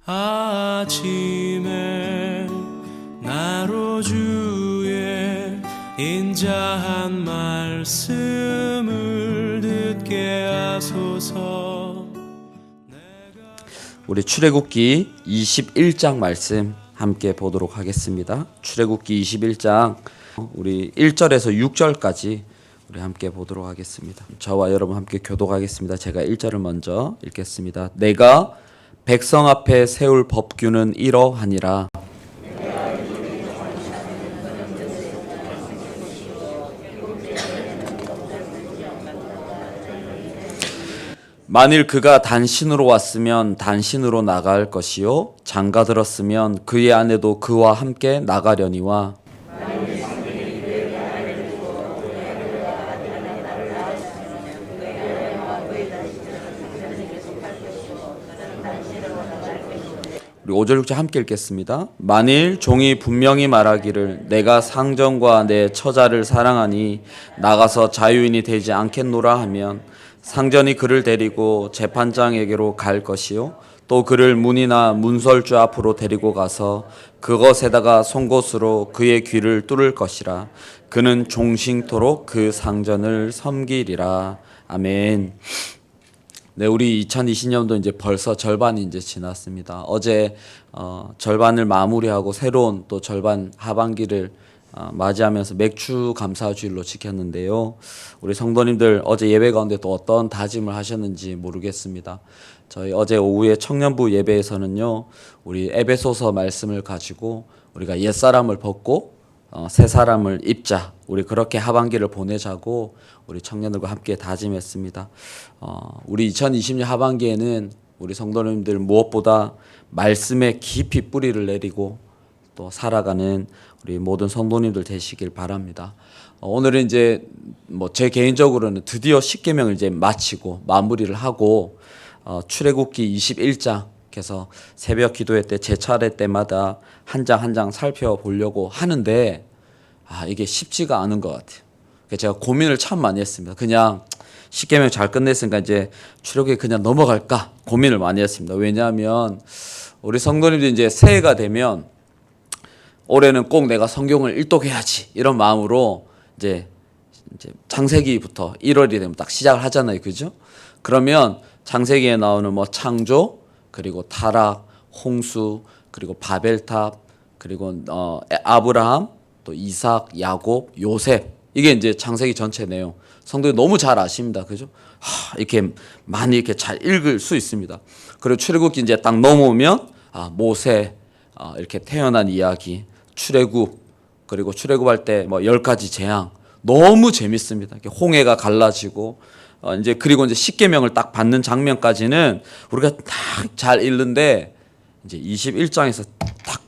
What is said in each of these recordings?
아침에 나로 주의 인자한 말씀을 듣게 하소서. 우리 출애굽기 21장 말씀 함께 보도록 하겠습니다. 출애굽기 21장 우리 1절에서 6절까지 우리 함께 보도록 하겠습니다. 저와 여러분 함께 교독하겠습니다. 제가 1절을 먼저 읽겠습니다. 내가 백성 앞에 세울 법규는 이러하니라. 만일 그가 단신으로 왔으면 단신으로 나갈 것이요 장가 들었으면 그의 아내도 그와 함께 나가려니와 우리 5절 6절 함께 읽겠습니다. 만일 종이 분명히 말하기를 내가 상전과 내 처자를 사랑하니 나가서 자유인이 되지 않겠노라 하면 상전이 그를 데리고 재판장에게로 갈 것이요 또 그를 문이나 문설주 앞으로 데리고 가서 그것에다가 송곳으로 그의 귀를 뚫을 것이라. 그는 종신토록 그 상전을 섬기리라. 아멘. 네, 우리 2020년도 이제 벌써 절반이 이제 지났습니다. 어제 절반을 마무리하고 새로운 또 절반 하반기를 맞이하면서 맥주 감사주일로 지켰는데요. 우리 성도님들 어제 예배 가운데 또 어떤 다짐을 하셨는지 모르겠습니다. 저희 어제 오후에 청년부 예배에서는요, 우리 에베소서 말씀을 가지고 우리가 옛사람을 벗고 새 사람을 입자. 우리 그렇게 하반기를 보내자고 우리 청년들과 함께 다짐했습니다. 우리 2020년 하반기에는 우리 성도님들 무엇보다 말씀에 깊이 뿌리를 내리고 또 살아가는 우리 모든 성도님들 되시길 바랍니다. 오늘은 이제 제 개인적으로는 드디어 십계명을 이제 마치고 마무리를 하고 출애굽기 21장 그래서 새벽 기도회 때 제 차례 때마다 한 장 한 장 살펴보려고 하는데 이게 쉽지가 않은 것 같아요. 제가 고민을 참 많이 했습니다. 그냥 십계명 잘 끝냈으니까 이제 출애굽기 그냥 넘어갈까 고민을 많이 했습니다. 왜냐하면 우리 성도님들이 이제 새해가 되면 올해는 꼭 내가 성경을 일독해야지 이런 마음으로 이제 창세기부터 1월이 되면 딱 시작을 하잖아요, 그죠? 그러면 창세기에 나오는 창조 그리고 타락, 홍수 그리고 바벨탑 그리고 아브라함 또 이삭, 야곱, 요셉 이게 이제 창세기 전체 내용. 성도님 너무 잘 아십니다, 그죠? 이렇게 많이 이렇게 잘 읽을 수 있습니다. 그리고 출애굽기 이제 딱 넘어오면 모세 이렇게 태어난 이야기, 출애굽 그리고 출애굽할 때 10가지 재앙 너무 재밌습니다. 이렇게 홍해가 갈라지고 이제 그리고 이제 십계명을 딱 받는 장면까지는 우리가 딱 잘 읽는데 이제 21장에서 딱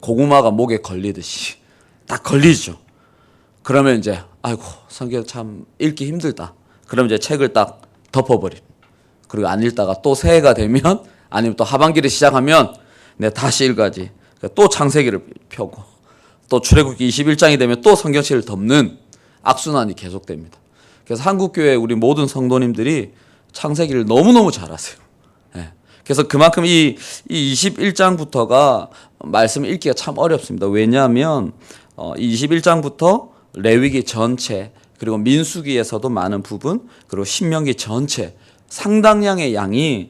고구마가 목에 걸리듯이 딱 걸리죠. 그러면 이제 아이고 성경 참 읽기 힘들다. 그럼 이제 책을 딱 덮어버립니다. 그리고 안 읽다가 또 새해가 되면 아니면 또 하반기를 시작하면 다시 읽어야지. 또 창세기를 펴고 또 출애굽기 21장이 되면 또 성경책을 덮는 악순환이 계속됩니다. 그래서 한국교회 우리 모든 성도님들이 창세기를 너무너무 잘하세요. 그래서 그만큼 이 21장부터가 말씀을 읽기가 참 어렵습니다. 왜냐하면 21장부터 레위기 전체 그리고 민수기에서도 많은 부분 그리고 신명기 전체 상당량의 양이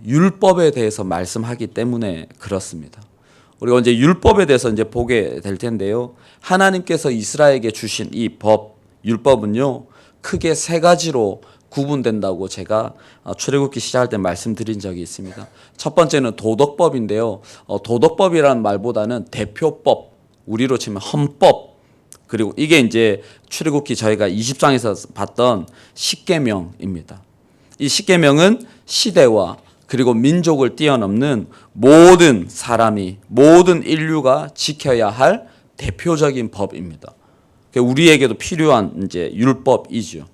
율법에 대해서 말씀하기 때문에 그렇습니다. 우리가 이제 율법에 대해서 이제 보게 될 텐데요. 하나님께서 이스라엘에게 주신 이 율법은요, 크게 세 가지로 구분된다고 제가 출애굽기 시작할 때 말씀드린 적이 있습니다. 첫 번째는 도덕법인데요. 도덕법이라는 말보다는 대표법, 우리로 치면 헌법, 그리고 이게 이제 출애굽기 저희가 20장에서 봤던 십계명입니다. 이 십계명은 시대와 그리고 민족을 뛰어넘는 모든 사람이 모든 인류가 지켜야 할 대표적인 법입니다. 우리에게도 필요한 이제 율법이죠.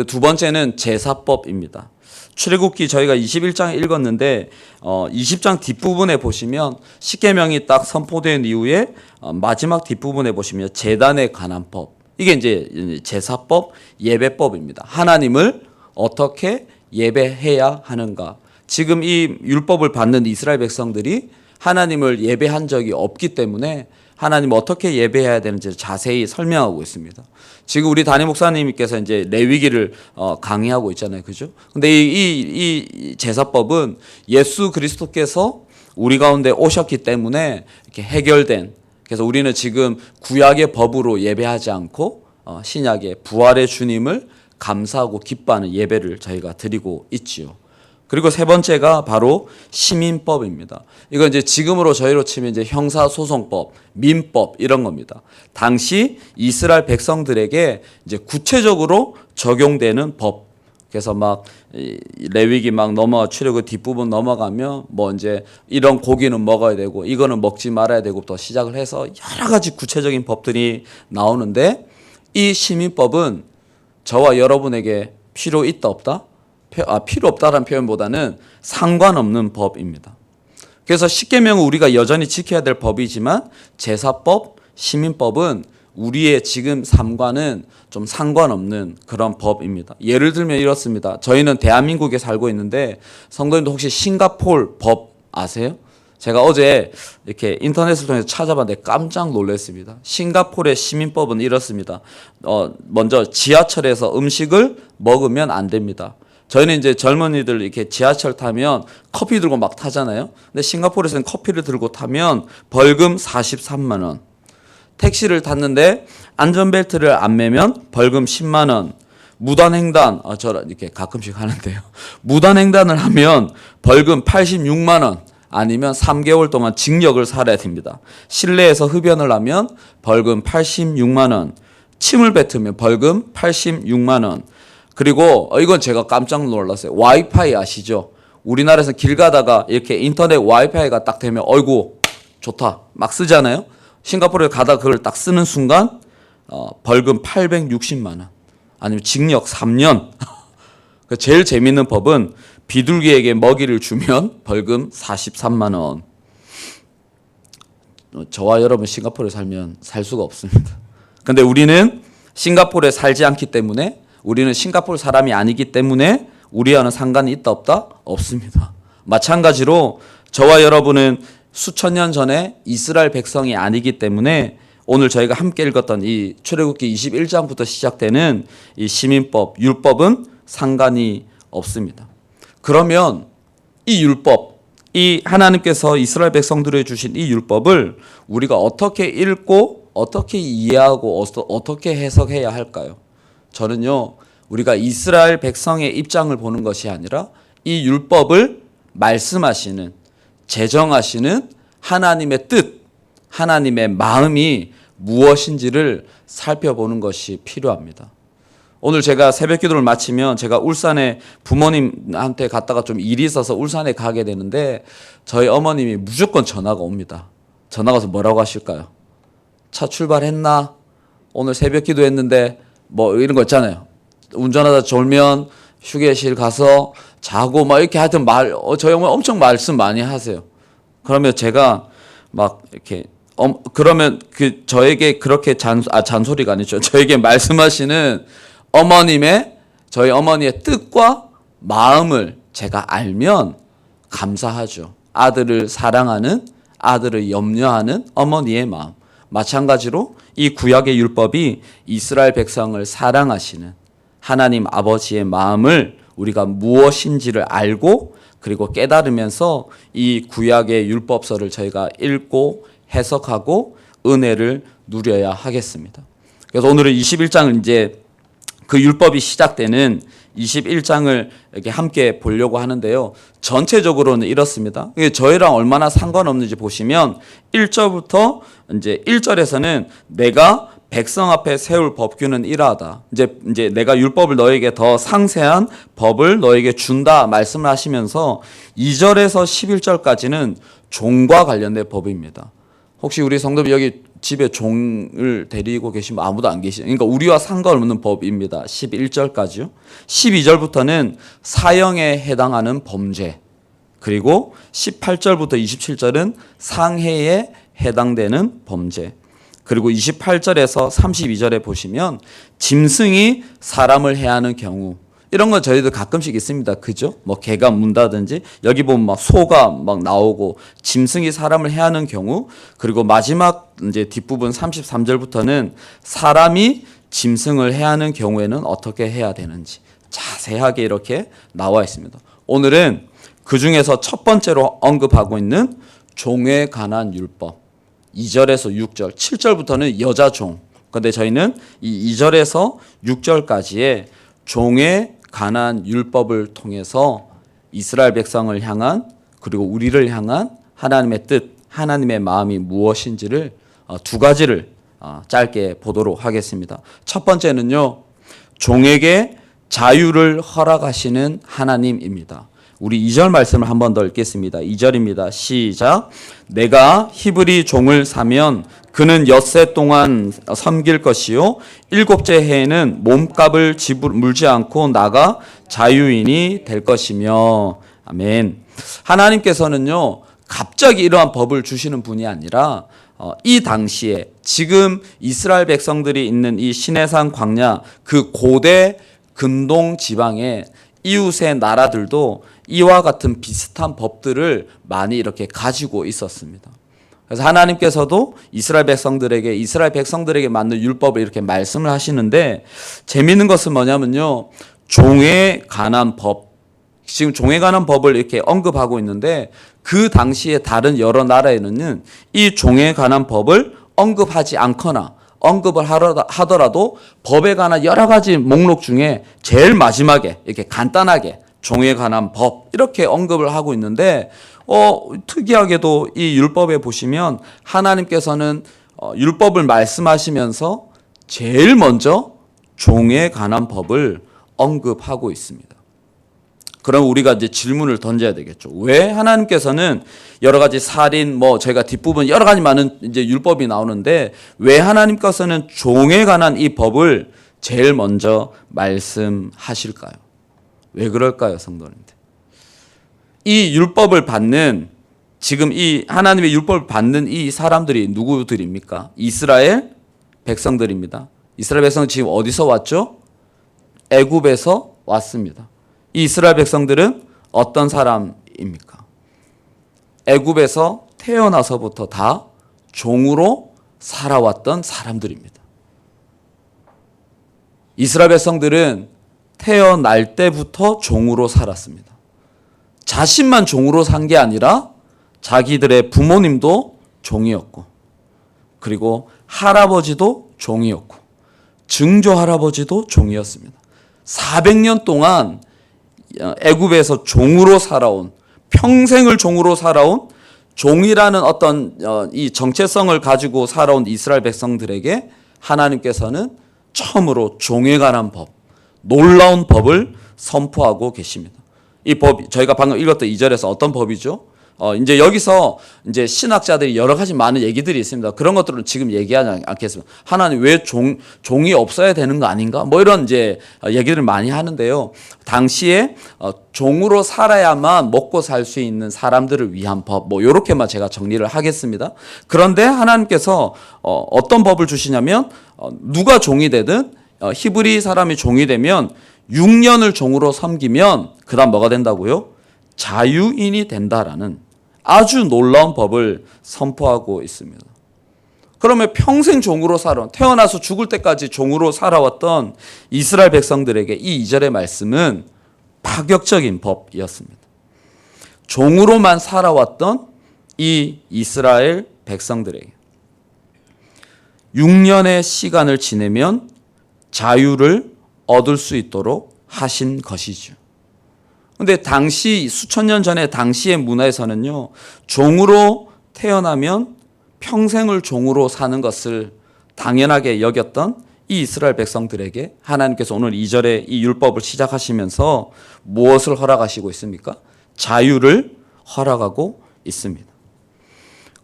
두 번째는 제사법입니다. 출애굽기 저희가 21장 읽었는데 20장 뒷부분에 보시면 십계명이 딱 선포된 이후에 마지막 뒷부분에 보시면 제단에 관한 법. 이게 이제 제사법, 예배법입니다. 하나님을 어떻게 예배해야 하는가. 지금 이 율법을 받는 이스라엘 백성들이 하나님을 예배한 적이 없기 때문에 하나님 어떻게 예배해야 되는지 자세히 설명하고 있습니다. 지금 우리 담임 목사님께서 이제 레위기를 강의하고 있잖아요. 그죠? 근데 이 제사법은 예수 그리스도께서 우리 가운데 오셨기 때문에 이렇게 해결된, 그래서 우리는 지금 구약의 법으로 예배하지 않고 신약의 부활의 주님을 감사하고 기뻐하는 예배를 저희가 드리고 있지요. 그리고 세 번째가 바로 시민법입니다. 이건 이제 지금으로 저희로 치면 이제 형사소송법, 민법 이런 겁니다. 당시 이스라엘 백성들에게 이제 구체적으로 적용되는 법. 그래서 막 레위기 막 출애굽 뒷부분 넘어가면 뭐 이제 이런 고기는 먹어야 되고 이거는 먹지 말아야 되고부터 시작을 해서 여러 가지 구체적인 법들이 나오는데, 이 시민법은 저와 여러분에게 필요 있다 없다? 필요 없다라는 표현보다는 상관없는 법입니다. 그래서 십계명은 우리가 여전히 지켜야 될 법이지만 제사법, 시민법은 우리의 지금 삶과는 좀 상관없는 그런 법입니다. 예를 들면 이렇습니다. 저희는 대한민국에 살고 있는데 성도님도 혹시 싱가포르 법 아세요? 제가 어제 이렇게 인터넷을 통해서 찾아봤는데 깜짝 놀랐습니다. 싱가포르의 시민법은 이렇습니다. 먼저 지하철에서 음식을 먹으면 안 됩니다. 저희는 이제 젊은이들 이렇게 지하철 타면 커피 들고 막 타잖아요. 근데 싱가포르에서는 커피를 들고 타면 벌금 43만 원. 택시를 탔는데 안전벨트를 안 매면 벌금 10만 원. 무단횡단, 저 이렇게 가끔씩 하는데요. 무단횡단을 하면 벌금 86만 원. 아니면 3개월 동안 징역을 살아야 됩니다. 실내에서 흡연을 하면 벌금 86만 원. 침을 뱉으면 벌금 86만 원. 그리고 이건 제가 깜짝 놀랐어요. 와이파이 아시죠? 우리나라에서 길 가다가 이렇게 인터넷 와이파이가 딱 되면 어이구 좋다 막 쓰잖아요. 싱가포르에 가다가 그걸 딱 쓰는 순간 벌금 860만 원. 아니면 징역 3년. 제일 재밌는 법은 비둘기에게 먹이를 주면 벌금 43만 원. 저와 여러분 싱가포르에 살면 살 수가 없습니다. 근데 우리는 싱가포르에 살지 않기 때문에, 우리는 싱가포르 사람이 아니기 때문에 우리와는 상관이 있다 없다? 없습니다. 마찬가지로 저와 여러분은 수천 년 전에 이스라엘 백성이 아니기 때문에 오늘 저희가 함께 읽었던 이 출애굽기 21장부터 시작되는 이 시민법, 율법은 상관이 없습니다. 그러면 이 율법, 이 하나님께서 이스라엘 백성들에게 주신 이 율법을 우리가 어떻게 읽고 어떻게 이해하고 어떻게 해석해야 할까요? 저는요, 우리가 이스라엘 백성의 입장을 보는 것이 아니라 이 율법을 말씀하시는, 제정하시는 하나님의 뜻, 하나님의 마음이 무엇인지를 살펴보는 것이 필요합니다. 오늘 제가 새벽 기도를 마치면 제가 울산에 부모님한테 갔다가 좀 일이 있어서 울산에 가게 되는데 저희 어머님이 무조건 전화가 옵니다. 전화가 와서 뭐라고 하실까요? 차 출발했나? 오늘 새벽 기도했는데 뭐 이런 거 있잖아요. 운전하다 졸면 휴게실 가서 자고 막 이렇게 하여튼 저희 어머니 엄청 말씀 많이 하세요. 그러면 제가 막 이렇게 그러면 저에게 그렇게 잔소리가 아니죠. 저에게 말씀하시는 저희 어머니의 뜻과 마음을 제가 알면 감사하죠. 아들을 사랑하는, 아들을 염려하는 어머니의 마음. 마찬가지로 이 구약의 율법이 이스라엘 백성을 사랑하시는 하나님 아버지의 마음을 우리가 무엇인지를 알고 그리고 깨달으면서 이 구약의 율법서를 저희가 읽고 해석하고 은혜를 누려야 하겠습니다. 그래서 오늘은 21장을 이제 그 율법이 시작되는 21장을 이렇게 함께 보려고 하는데요. 전체적으로는 이렇습니다. 이게 저희랑 얼마나 상관없는지 보시면 1절부터 이제 1절에서는 내가 백성 앞에 세울 법규는 이러하다. 이제 내가 율법을 너에게 더 상세한 법을 너에게 준다 말씀을 하시면서 2절에서 11절까지는 종과 관련된 법입니다. 혹시 우리 성도님 여기 집에 종을 데리고 계시면 아무도 안 계시죠. 그러니까 우리와 상관없는 법입니다. 11절까지요. 12절부터는 사형에 해당하는 범죄. 그리고 18절부터 27절은 상해에 해당되는 범죄. 그리고 28절에서 32절에 보시면 짐승이 사람을 해하는 경우, 이런 건 저희도 가끔씩 있습니다. 그죠? 뭐 개가 문다든지 여기 보면 막 소가 막 나오고 짐승이 사람을 해하는 경우, 그리고 마지막 이제 뒷부분 33절부터는 사람이 짐승을 해하는 경우에는 어떻게 해야 되는지 자세하게 이렇게 나와 있습니다. 오늘은 그 중에서 첫 번째로 언급하고 있는 종에 관한 율법 2절에서 6절, 7절부터는 여자 종. 그런데 저희는 이 2절에서 6절까지의 종에 관한 율법을 통해서 이스라엘 백성을 향한, 그리고 우리를 향한 하나님의 뜻, 하나님의 마음이 무엇인지를 두 가지를 짧게 보도록 하겠습니다. 첫 번째는요, 종에게 자유를 허락하시는 하나님입니다. 우리 2절 말씀을 한 번 더 읽겠습니다. 2절입니다. 시작. 내가 히브리 종을 사면 그는 엿새 동안 섬길 것이요 7째 해에는 몸값을 물지 않고 나가 자유인이 될 것이며. 아멘. 하나님께서는요, 갑자기 이러한 법을 주시는 분이 아니라 이 당시에 지금 이스라엘 백성들이 있는 이 시내산 광야, 그 고대 근동 지방의 이웃의 나라들도 이와 같은 비슷한 법들을 많이 이렇게 가지고 있었습니다. 그래서 하나님께서도 이스라엘 백성들에게 맞는 율법을 이렇게 말씀을 하시는데, 재미있는 것은 뭐냐면요, 종에 관한 법, 지금 종에 관한 법을 이렇게 언급하고 있는데, 그 당시에 다른 여러 나라에는 이 종에 관한 법을 언급하지 않거나 언급을 하더라도 법에 관한 여러 가지 목록 중에 제일 마지막에 이렇게 간단하게 종에 관한 법 이렇게 언급을 하고 있는데, 특이하게도 이 율법에 보시면 하나님께서는 율법을 말씀하시면서 제일 먼저 종에 관한 법을 언급하고 있습니다. 그럼 우리가 이제 질문을 던져야 되겠죠. 왜 하나님께서는 여러 가지 살인, 저희가 뒷부분 여러 가지 많은 이제 율법이 나오는데, 왜 하나님께서는 종에 관한 이 법을 제일 먼저 말씀하실까요? 왜 그럴까요, 성도님들? 이 율법을 받는, 지금 이 하나님의 율법을 받는 이 사람들이 누구들입니까? 이스라엘 백성들입니다. 이스라엘 백성은 지금 어디서 왔죠? 애굽에서 왔습니다. 이 이스라엘 백성들은 어떤 사람입니까? 애굽에서 태어나서부터 다 종으로 살아왔던 사람들입니다. 이스라엘 백성들은 태어날 때부터 종으로 살았습니다. 자신만 종으로 산 게 아니라 자기들의 부모님도 종이었고, 그리고 할아버지도 종이었고, 증조 할아버지도 종이었습니다. 400년 동안 애굽에서 종으로 살아온, 평생을 종으로 살아온, 종이라는 어떤 이 정체성을 가지고 살아온 이스라엘 백성들에게 하나님께서는 처음으로 종에 관한 법, 놀라운 법을 선포하고 계십니다. 이 법, 저희가 방금 읽었던 2절에서 어떤 법이죠? 이제 여기서 이제 신학자들이 여러 가지 많은 얘기들이 있습니다. 그런 것들은 지금 얘기하지 않겠습니다. 하나님 왜 종이 없어야 되는 거 아닌가? 이런 이제 얘기를 많이 하는데요. 당시에 종으로 살아야만 먹고 살 수 있는 사람들을 위한 법, 요렇게만 제가 정리를 하겠습니다. 그런데 하나님께서 어떤 법을 주시냐면, 누가 종이 되든 히브리 사람이 종이 되면 6년을 종으로 섬기면 그 다음 뭐가 된다고요? 자유인이 된다라는 아주 놀라운 법을 선포하고 있습니다. 그러면 평생 종으로 태어나서 죽을 때까지 종으로 살아왔던 이스라엘 백성들에게 이 2절의 말씀은 파격적인 법이었습니다. 종으로만 살아왔던 이 이스라엘 백성들에게 6년의 시간을 지내면 자유를 얻을 수 있도록 하신 것이죠. 근데 당시 수천 년 전에 당시의 문화에서는요, 종으로 태어나면 평생을 종으로 사는 것을 당연하게 여겼던 이 이스라엘 백성들에게 하나님께서 오늘 2절에 이 율법을 시작하시면서 무엇을 허락하시고 있습니까? 자유를 허락하고 있습니다.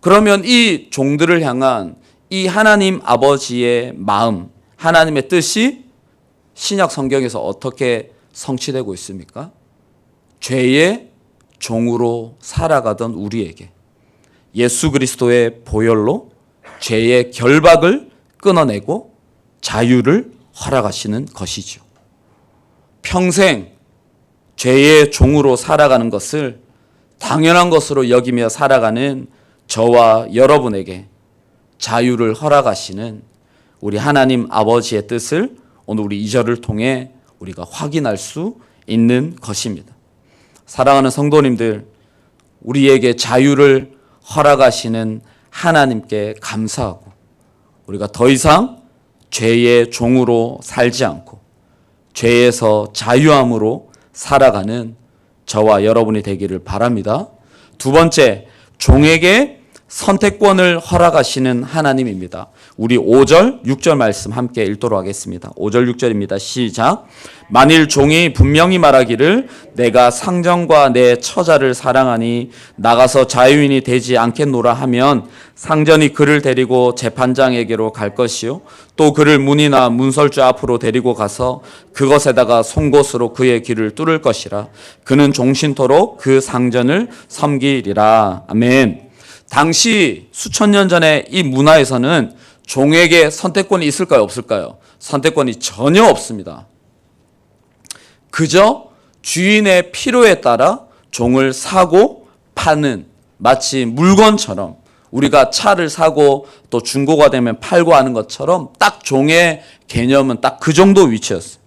그러면 이 종들을 향한 이 하나님 아버지의 마음, 하나님의 뜻이 신약 성경에서 어떻게 성취되고 있습니까? 죄의 종으로 살아가던 우리에게 예수 그리스도의 보혈로 죄의 결박을 끊어내고 자유를 허락하시는 것이죠. 평생 죄의 종으로 살아가는 것을 당연한 것으로 여기며 살아가는 저와 여러분에게 자유를 허락하시는 우리 하나님 아버지의 뜻을 오늘 우리 2절을 통해 우리가 확인할 수 있는 것입니다. 사랑하는 성도님들, 우리에게 자유를 허락하시는 하나님께 감사하고 우리가 더 이상 죄의 종으로 살지 않고 죄에서 자유함으로 살아가는 저와 여러분이 되기를 바랍니다. 두 번째, 종에게 선택권을 허락하시는 하나님입니다. 우리 5절, 6절 말씀 함께 읽도록 하겠습니다. 5절, 6절입니다. 시작. 만일 종이 분명히 말하기를 내가 상전과 내 처자를 사랑하니 나가서 자유인이 되지 않겠노라 하면 상전이 그를 데리고 재판장에게로 갈 것이요 또 그를 문이나 문설주 앞으로 데리고 가서 그것에다가 송곳으로 그의 귀를 뚫을 것이라. 그는 종신토록 그 상전을 섬기리라. 아멘. 당시 수천 년 전에 이 문화에서는 종에게 선택권이 있을까요? 없을까요? 선택권이 전혀 없습니다. 그저 주인의 필요에 따라 종을 사고 파는, 마치 물건처럼 우리가 차를 사고 또 중고가 되면 팔고 하는 것처럼 딱 종의 개념은 딱 그 정도 위치였어요.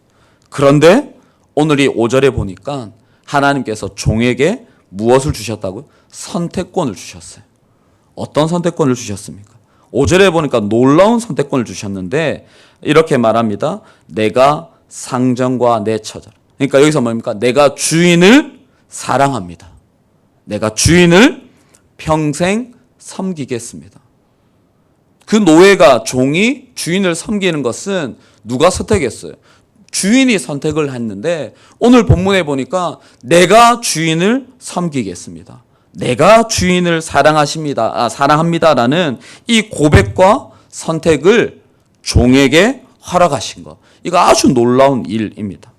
그런데 오늘 이 5절에 보니까 하나님께서 종에게 무엇을 주셨다고요? 선택권을 주셨어요. 어떤 선택권을 주셨습니까? 5절에 보니까 놀라운 선택권을 주셨는데 이렇게 말합니다. 내가 상전과 내 처자. 그러니까 여기서 뭡니까? 내가 주인을 사랑합니다. 내가 주인을 평생 섬기겠습니다. 그 노예가, 종이 주인을 섬기는 것은 누가 선택했어요? 주인이 선택을 했는데 오늘 본문에 보니까 내가 주인을 섬기겠습니다. 내가 주인을 사랑합니다라는 이 고백과 선택을 종에게 허락하신 것. 이거 아주 놀라운 일입니다.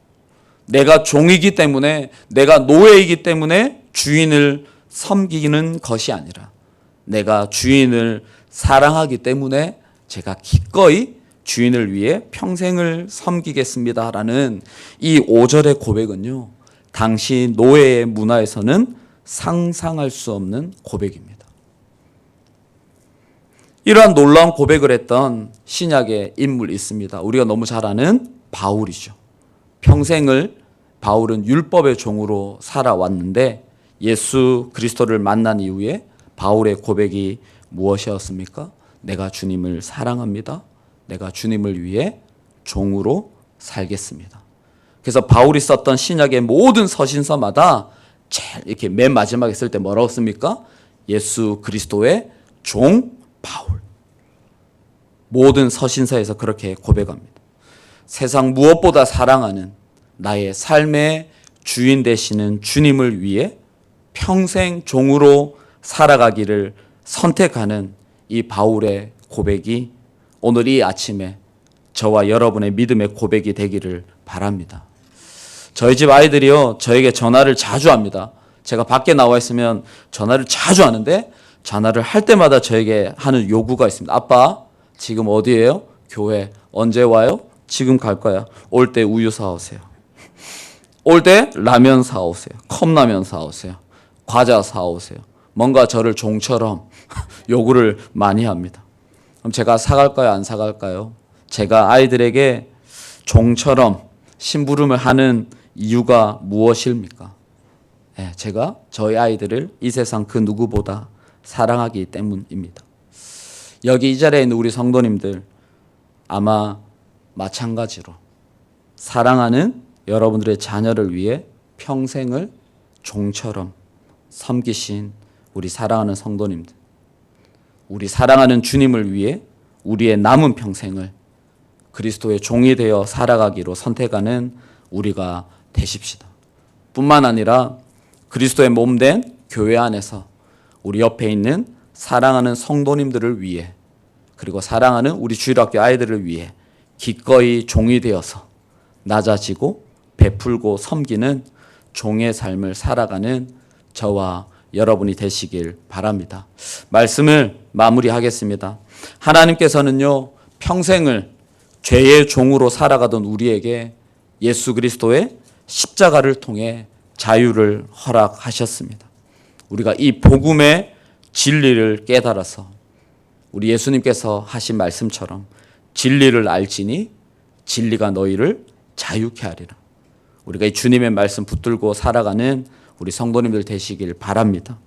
내가 종이기 때문에, 내가 노예이기 때문에 주인을 섬기는 것이 아니라 내가 주인을 사랑하기 때문에 제가 기꺼이 주인을 위해 평생을 섬기겠습니다라는 이 5절의 고백은요, 당시 노예의 문화에서는 상상할 수 없는 고백입니다. 이러한 놀라운 고백을 했던 신약의 인물이 있습니다. 우리가 너무 잘 아는 바울이죠. 평생을 바울은 율법의 종으로 살아왔는데 예수 그리스도를 만난 이후에 바울의 고백이 무엇이었습니까? 내가 주님을 사랑합니다. 내가 주님을 위해 종으로 살겠습니다. 그래서 바울이 썼던 신약의 모든 서신서마다 제일 이렇게 맨 마지막에 쓸 때 뭐라고 씁니까? 예수 그리스도의 종 바울. 모든 서신서에서 그렇게 고백합니다. 세상 무엇보다 사랑하는 나의 삶의 주인 되시는 주님을 위해 평생 종으로 살아가기를 선택하는 이 바울의 고백이 오늘 이 아침에 저와 여러분의 믿음의 고백이 되기를 바랍니다. 저희 집 아이들이요, 저에게 전화를 자주 합니다. 제가 밖에 나와 있으면 전화를 자주 하는데 전화를 할 때마다 저에게 하는 요구가 있습니다. 아빠, 지금 어디예요? 교회. 언제 와요? 지금 갈 거야. 올 때 우유 사오세요. 올 때 라면 사오세요. 컵라면 사오세요. 과자 사오세요. 뭔가 저를 종처럼 요구를 많이 합니다. 그럼 제가 사갈까요? 안 사갈까요? 제가 아이들에게 종처럼 심부름을 하는 이유가 무엇입니까? 제가 저희 아이들을 이 세상 그 누구보다 사랑하기 때문입니다. 여기 이 자리에 있는 우리 성도님들 아마 마찬가지로 사랑하는 여러분들의 자녀를 위해 평생을 종처럼 섬기신 우리 사랑하는 성도님들, 우리 사랑하는 주님을 위해 우리의 남은 평생을 그리스도의 종이 되어 살아가기로 선택하는 우리가 되십시다. 뿐만 아니라 그리스도의 몸된 교회 안에서 우리 옆에 있는 사랑하는 성도님들을 위해, 그리고 사랑하는 우리 주일학교 아이들을 위해 기꺼이 종이 되어서 낮아지고 베풀고 섬기는 종의 삶을 살아가는 저와 여러분이 되시길 바랍니다. 말씀을 마무리하겠습니다. 하나님께서는요, 평생을 죄의 종으로 살아가던 우리에게 예수 그리스도의 십자가를 통해 자유를 허락하셨습니다. 우리가 이 복음의 진리를 깨달아서 우리 예수님께서 하신 말씀처럼 진리를 알지니 진리가 너희를 자유케 하리라. 우리가 이 주님의 말씀 붙들고 살아가는 우리 성도님들 되시길 바랍니다.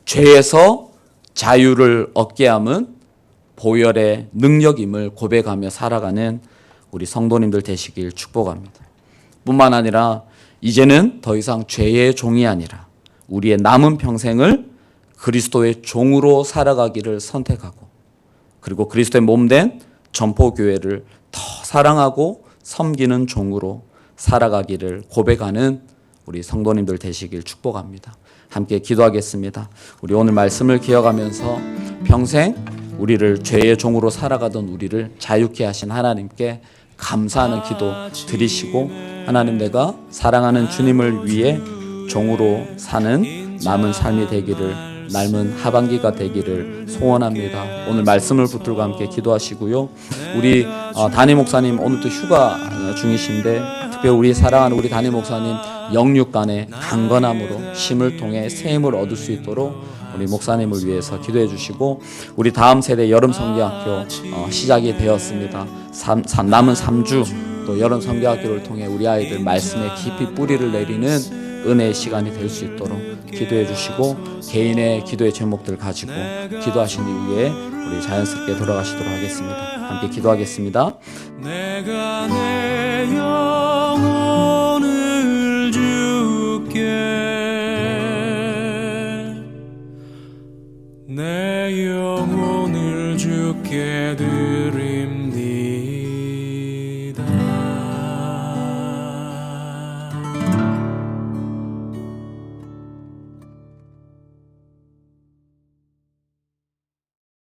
죄에서 자유를 얻게 함은 보혈의 능력임을 고백하며 살아가는 우리 성도님들 되시길 축복합니다. 뿐만 아니라 이제는 더 이상 죄의 종이 아니라 우리의 남은 평생을 그리스도의 종으로 살아가기를 선택하고 그리고 그리스도의 몸된 전포교회를 더 사랑하고 섬기는 종으로 살아가기를 고백하는 우리 성도님들 되시길 축복합니다. 함께 기도하겠습니다. 우리 오늘 말씀을 기억하면서 평생 우리를 죄의 종으로 살아가던 우리를 자유케 하신 하나님께 감사하는 기도 드리시고 하나님 내가 사랑하는 주님을 위해 종으로 사는 남은 삶이 되기를 남은 하반기가 되기를 소원합니다. 오늘 말씀을 붙들고 함께 기도하시고요. 우리 담임 목사님 오늘도 휴가 중이신데 특별히 우리 사랑하는 우리 담임 목사님 영육간의 강건함으로 쉼을 통해 새 힘을 얻을 수 있도록 우리 목사님을 위해서 기도해 주시고 우리 다음 세대 여름 성경학교 시작이 되었습니다. 남은 3주 또 여름 성경학교를 통해 우리 아이들 말씀에 깊이 뿌리를 내리는 은혜의 시간이 될 수 있도록 기도해 주시고 개인의 기도의 제목들 가지고 기도하신 이후에 우리 자연스럽게 돌아가시도록 하겠습니다. 함께 기도하겠습니다. 내가 내